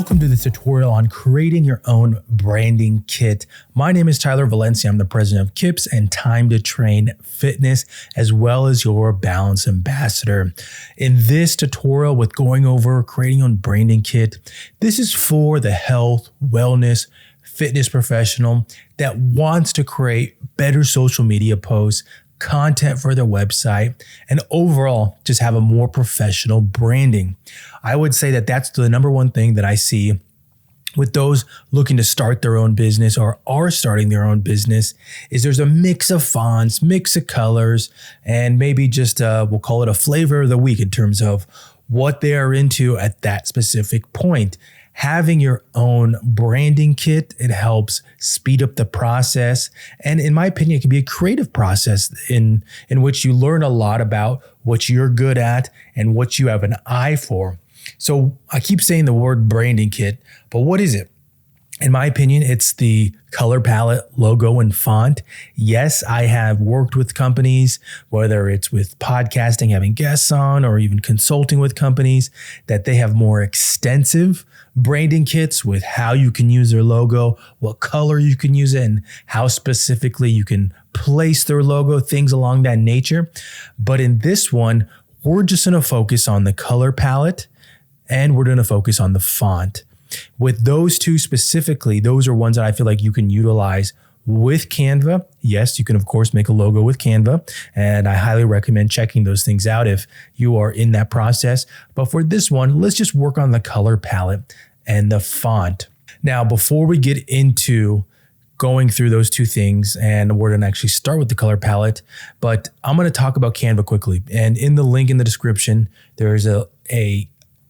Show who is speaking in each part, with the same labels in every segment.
Speaker 1: Welcome to this tutorial on creating your own branding kit. My name is Tyler Valencia. I'm the president of KIPS and Time to Train Fitness, as well as your Balance Ambassador. In this tutorial with going over creating your own branding kit, this is for the health, wellness, fitness professional that wants to create better social media posts, content for their website, and overall just have a more professional branding. I would say that that's the number one thing that I see with those looking to start their own business or are starting their own business is there's a mix of fonts, mix of colors, and maybe just we'll call it a flavor of the week in terms of what they are into at that specific point. Having your own branding kit, it helps speed up the process. And in my opinion, it can be a creative process in which you learn a lot about what you're good at and what you have an eye for. So I keep saying the word branding kit, but what is it? In my opinion, it's the color palette, logo, and font. Yes, I have worked with companies, whether it's with podcasting, having guests on, or even consulting with companies, that they have more extensive branding kits with how you can use their logo, what color you can use it, and how specifically you can place their logo, things along that nature. But in this one, we're just going to focus on the color palette and we're going to focus on the font. With those two specifically, those are ones that I feel like you can utilize with Canva. Yes, you can, of course, make a logo with Canva, and I highly recommend checking those things out if you are in that process. But for this one, let's just work on the color palette and the font. Now, before we get into going through those two things, and we're going to actually start with the color palette, but I'm going to talk about Canva quickly. And in the link in the description, there's a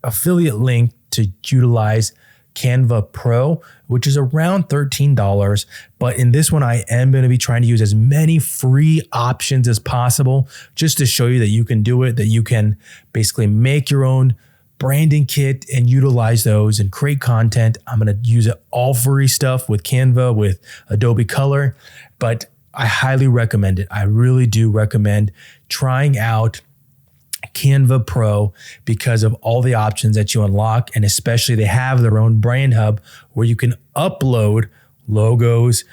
Speaker 1: affiliate link to utilize Canva Pro, which is around $13. But in this one, I am going to be trying to use as many free options as possible just to show you that you can do it, that you can basically make your own branding kit and utilize those and create content. I'm going to use it all free stuff with Canva, with Adobe Color, but I highly recommend it. I really do recommend trying out Canva Pro because of all the options that you unlock, and especially they have their own brand hub where you can upload logos,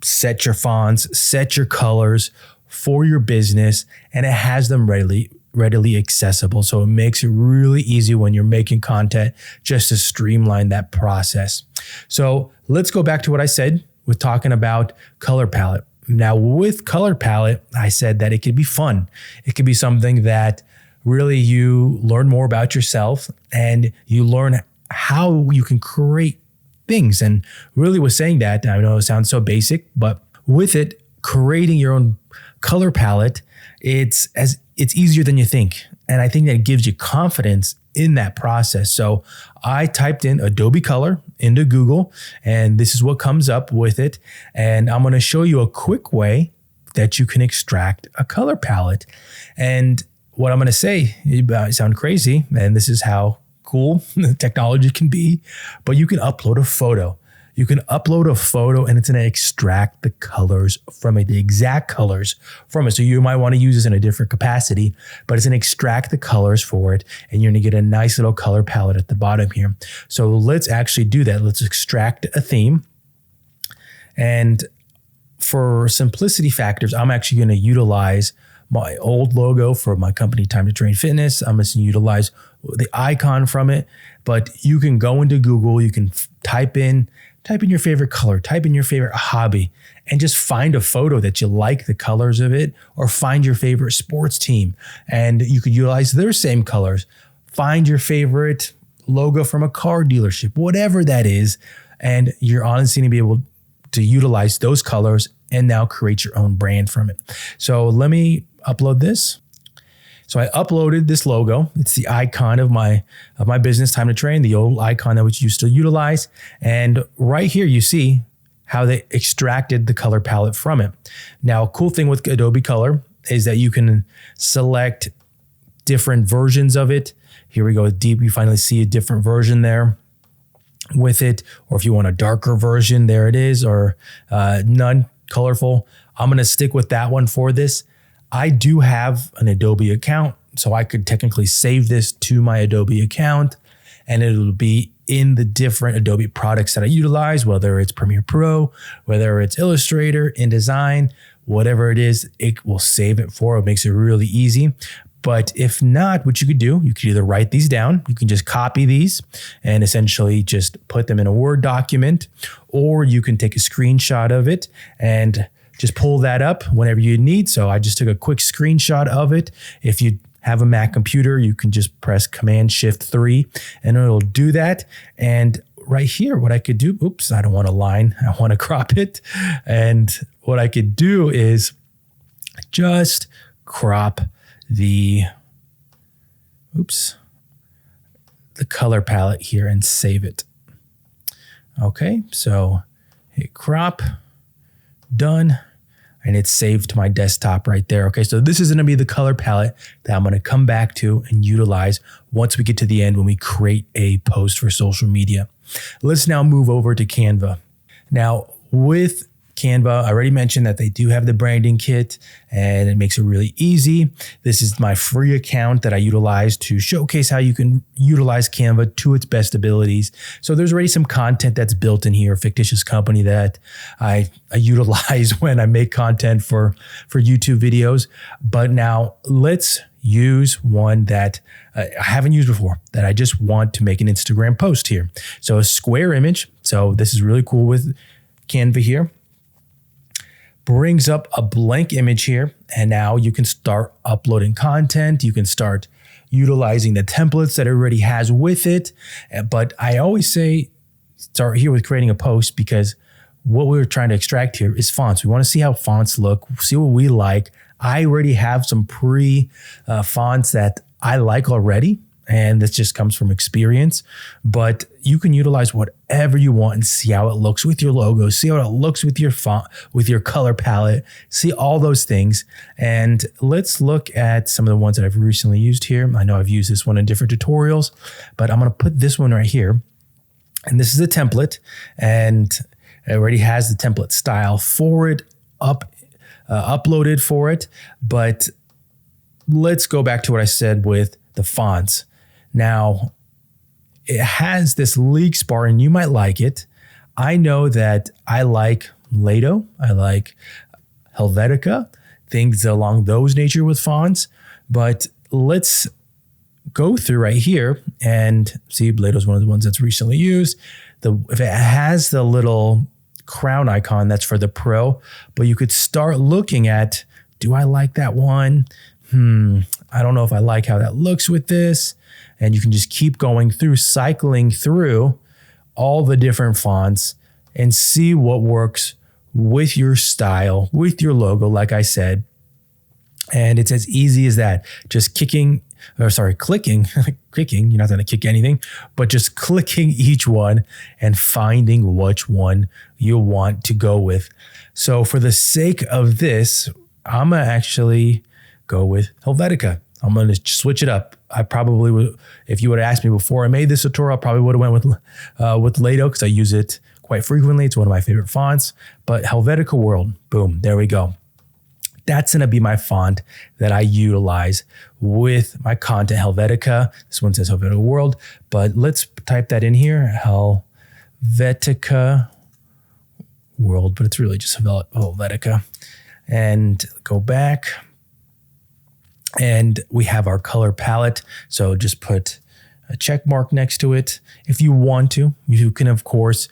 Speaker 1: set your fonts, set your colors for your business, and it has them readily accessible. So it makes it really easy when you're making content just to streamline that process. So let's go back to what I said with talking about color palette. Now with color palette, I said that it could be fun. It could be something that really you learn more about yourself and you learn how you can create things. And really was saying that, I know it sounds so basic, but with it, creating your own color palette, it's easier than you think. And I think that it gives you confidence in that process. So I typed in Adobe Color into Google, and this is what comes up with it. And I'm going to show you a quick way that you can extract a color palette. And what I'm going to say, it might sound crazy, and this is how cool the technology can be, but you can upload a photo. You can upload a photo and it's going to extract the colors from it, the exact colors from it. So you might want to use this in a different capacity, but it's going to extract the colors for it, and you're going to get a nice little color palette at the bottom here. So let's actually do that. Let's extract a theme. And for simplicity factors, I'm actually going to utilize my old logo for my company, Time to Train Fitness. I'm going to utilize the icon from it, but you can go into Google, you can type in your favorite color, type in your favorite hobby, and just find a photo that you like the colors of it, or find your favorite sports team and you could utilize their same colors. Find your favorite logo from a car dealership, whatever that is, and you're honestly going to be able to utilize those colors and now create your own brand from it. So let me upload this. So I uploaded this logo. It's the icon of my business, Time to Train, the old icon that we used to utilize. And right here, you see how they extracted the color palette from it. Now, a cool thing with Adobe Color is that you can select different versions of it. Here we go, deep. You finally see a different version there with it. Or if you want a darker version, there it is, or none, colorful. I'm going to stick with that one for this. I do have an Adobe account, so I could technically save this to my Adobe account and it'll be in the different Adobe products that I utilize, whether it's Premiere Pro, whether it's Illustrator, InDesign, whatever it is, it will save it for. It makes it really easy. But if not, what you could do, you could either write these down, you can just copy these and essentially just put them in a Word document, or you can take a screenshot of it and just pull that up whenever you need. So I just took a quick screenshot of it. If you have a Mac computer, you can just press Command-Shift-3 and it'll do that. And right here, what I could do, oops, I don't want a line, I want to crop it. And what I could do is just crop the color palette here and save it. Okay, so hit crop, done, and it's saved to my desktop right there. Okay, so this is gonna be the color palette that I'm gonna come back to and utilize once we get to the end when we create a post for social media. Let's now move over to Canva. Now with Canva, I already mentioned that they do have the branding kit and it makes it really easy. This is my free account that I utilize to showcase how you can utilize Canva to its best abilities. So there's already some content that's built in here, fictitious company that I utilize when I make content for YouTube videos. But now let's use one that I haven't used before that I just want to make an Instagram post here. So a square image. So this is really cool with Canva here. Brings up a blank image here, and now you can start uploading content. You can start utilizing the templates that it already has with it. But I always say start here with creating a post, because what we're trying to extract here is fonts. We want to see how fonts look, see what we like. I already have some fonts that I like already, and this just comes from experience. But you can utilize whatever you want and see how it looks with your logo, see how it looks with your font, with your color palette, see all those things. And let's look at some of the ones that I've recently used here. I know I've used this one in different tutorials, but I'm going to put this one right here. And this is a template, and it already has the template style for it uploaded for it. But let's go back to what I said with the fonts. Now, it has this leaks bar, and you might like it. I know that I like Lato, I like Helvetica, things along those nature with fonts. But let's go through right here and see. Lato's one of the ones that's recently used. If it has the little crown icon, that's for the Pro. But you could start looking at, do I like that one? I don't know if I like how that looks with this. And you can just keep going through, cycling through all the different fonts and see what works with your style, with your logo, like I said. And it's as easy as that. Just clicking, you're not going to kick anything, but just clicking each one and finding which one you want to go with. So for the sake of this, I'm going to actually go with Helvetica. I'm going to switch it up. I probably would, if you would have asked me before I made this tutorial, I probably would have went with Lato, because I use it quite frequently. It's one of my favorite fonts. But Helvetica World, boom, there we go. That's going to be my font that I utilize with my content, Helvetica. This one says Helvetica World, but let's type that in here, Helvetica World, but it's really just Helvetica. And go back. And we have our color palette. So just put a check mark next to it. If you want to, you can, of course,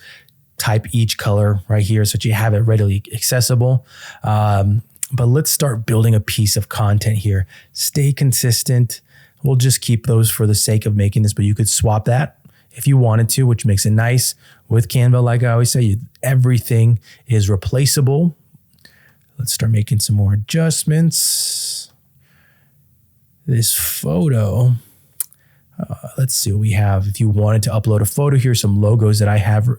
Speaker 1: type each color right here so that you have it readily accessible. But let's start building a piece of content here. Stay consistent. We'll just keep those for the sake of making this, but you could swap that if you wanted to, which makes it nice with Canva. Like I always say, everything is replaceable. Let's start making some more adjustments. This photo, let's see what we have. If you wanted to upload a photo, here's some logos that I have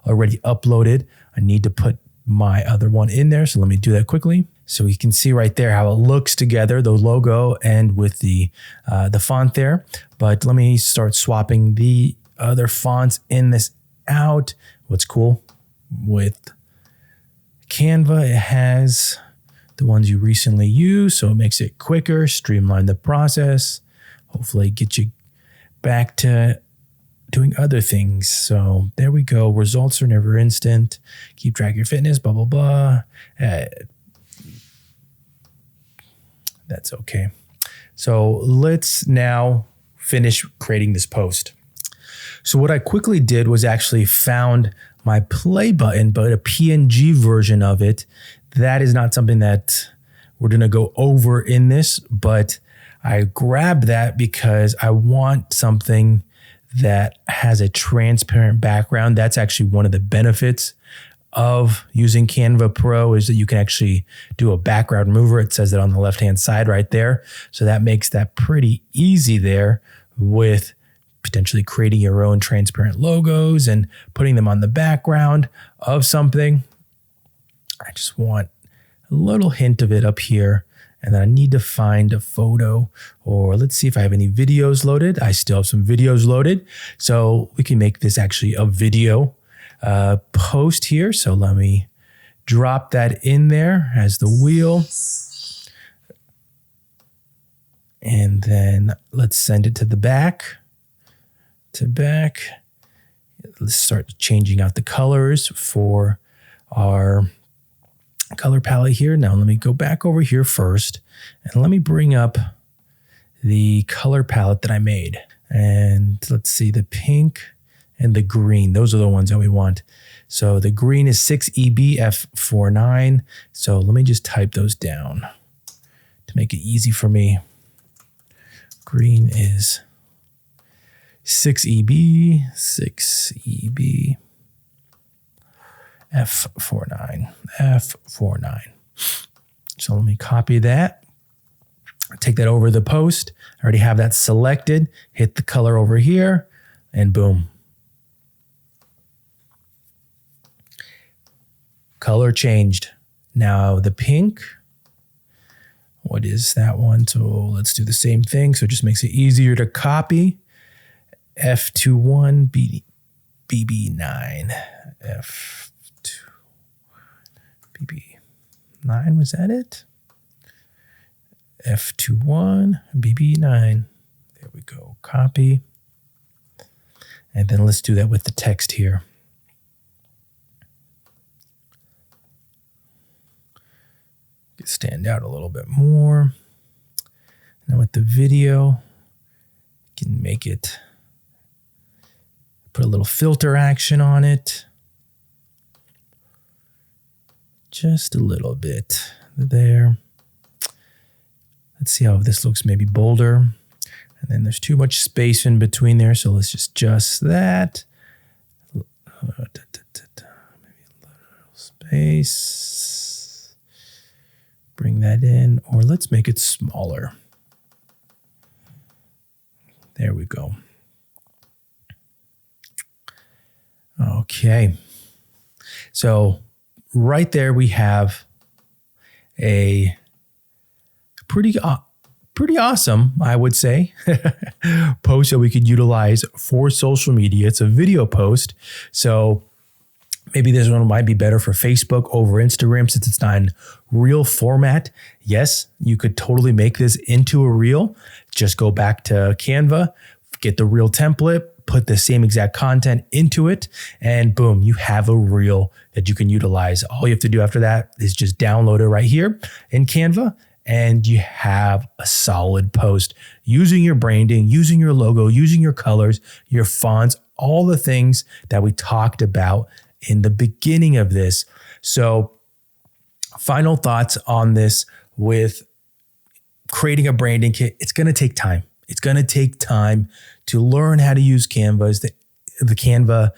Speaker 1: already uploaded. I need to put my other one in there. So let me do that quickly. So you can see right there how it looks together, the logo and with the font there. But let me start swapping the other fonts in this out. What's cool with Canva, it has the ones you recently used, so it makes it quicker, streamline the process, hopefully get you back to doing other things. So there we go. Results are never instant. Keep track of your fitness, blah, blah, blah. That's okay. So let's now finish creating this post. So what I quickly did was actually found my play button, but a PNG version of it. That is not something that we're going to go over in this, but I grabbed that because I want something that has a transparent background. That's actually one of the benefits of using Canva Pro, is that you can actually do a background remover. It says that on the left-hand side right there. So that makes that pretty easy there with potentially creating your own transparent logos and putting them on the background of something. I just want a little hint of it up here. And then I need to find a photo, or let's see if I have any videos loaded. I still have some videos loaded. So we can make this actually a video post here. So let me drop that in there as the wheel. And then let's send it to the back. Let's start changing out the colors for our color palette here. Now let me go back over here first and let me bring up the color palette that I made. And let's see, the pink and the green, those are the ones that we want. So the green is 6EBF49. So let me just type those down to make it easy for me. Green is 6EB, 6EB. F49. So let me copy that. Take that over the post. I already have that selected. Hit the color over here and boom. Color changed. Now the pink. What is that one? So let's do the same thing. So it just makes it easier to copy. F21 BB9. F2 BB9, was that it? F21 BB9. There we go. Copy. And then let's do that with the text here. Stand out a little bit more. Now with the video, you can make it, put a little filter action on it. Just a little bit there. Let's see how this looks, maybe bolder. And then there's too much space in between there, so let's just adjust that. Maybe a little space. Bring that in, or let's make it smaller. There we go. Okay. So right there we have a pretty awesome, I would say, post that we could utilize for social media. It's a video post. So maybe this one might be better for Facebook over Instagram since it's not in reel format. Yes, you could totally make this into a reel. Just go back to Canva, get the reel template, put the same exact content into it, and boom, you have a reel that you can utilize. All you have to do after that is just download it right here in Canva, and you have a solid post using your branding, using your logo, using your colors, your fonts, all the things that we talked about in the beginning of this. So final thoughts on this with creating a branding kit. It's going to take time. It's going to take time to learn how to use Canvas, the Canva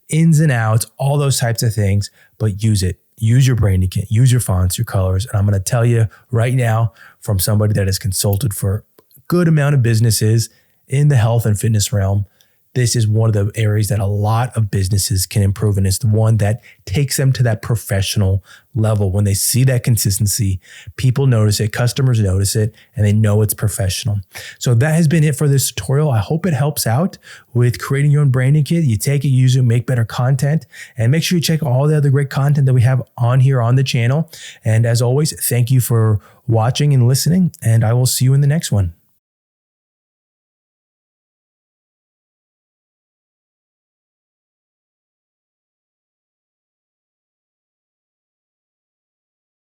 Speaker 1: ins and outs, all those types of things, but use it. Use your branding kit, use your fonts, your colors. And I'm going to tell you right now from somebody that has consulted for a good amount of businesses in the health and fitness realm, this is one of the areas that a lot of businesses can improve. And it's the one that takes them to that professional level. When they see that consistency, people notice it, customers notice it, and they know it's professional. So that has been it for this tutorial. I hope it helps out with creating your own branding kit. You take it, use it, make better content, and make sure you check all the other great content that we have on here on the channel. And as always, thank you for watching and listening, and I will see you in the next one.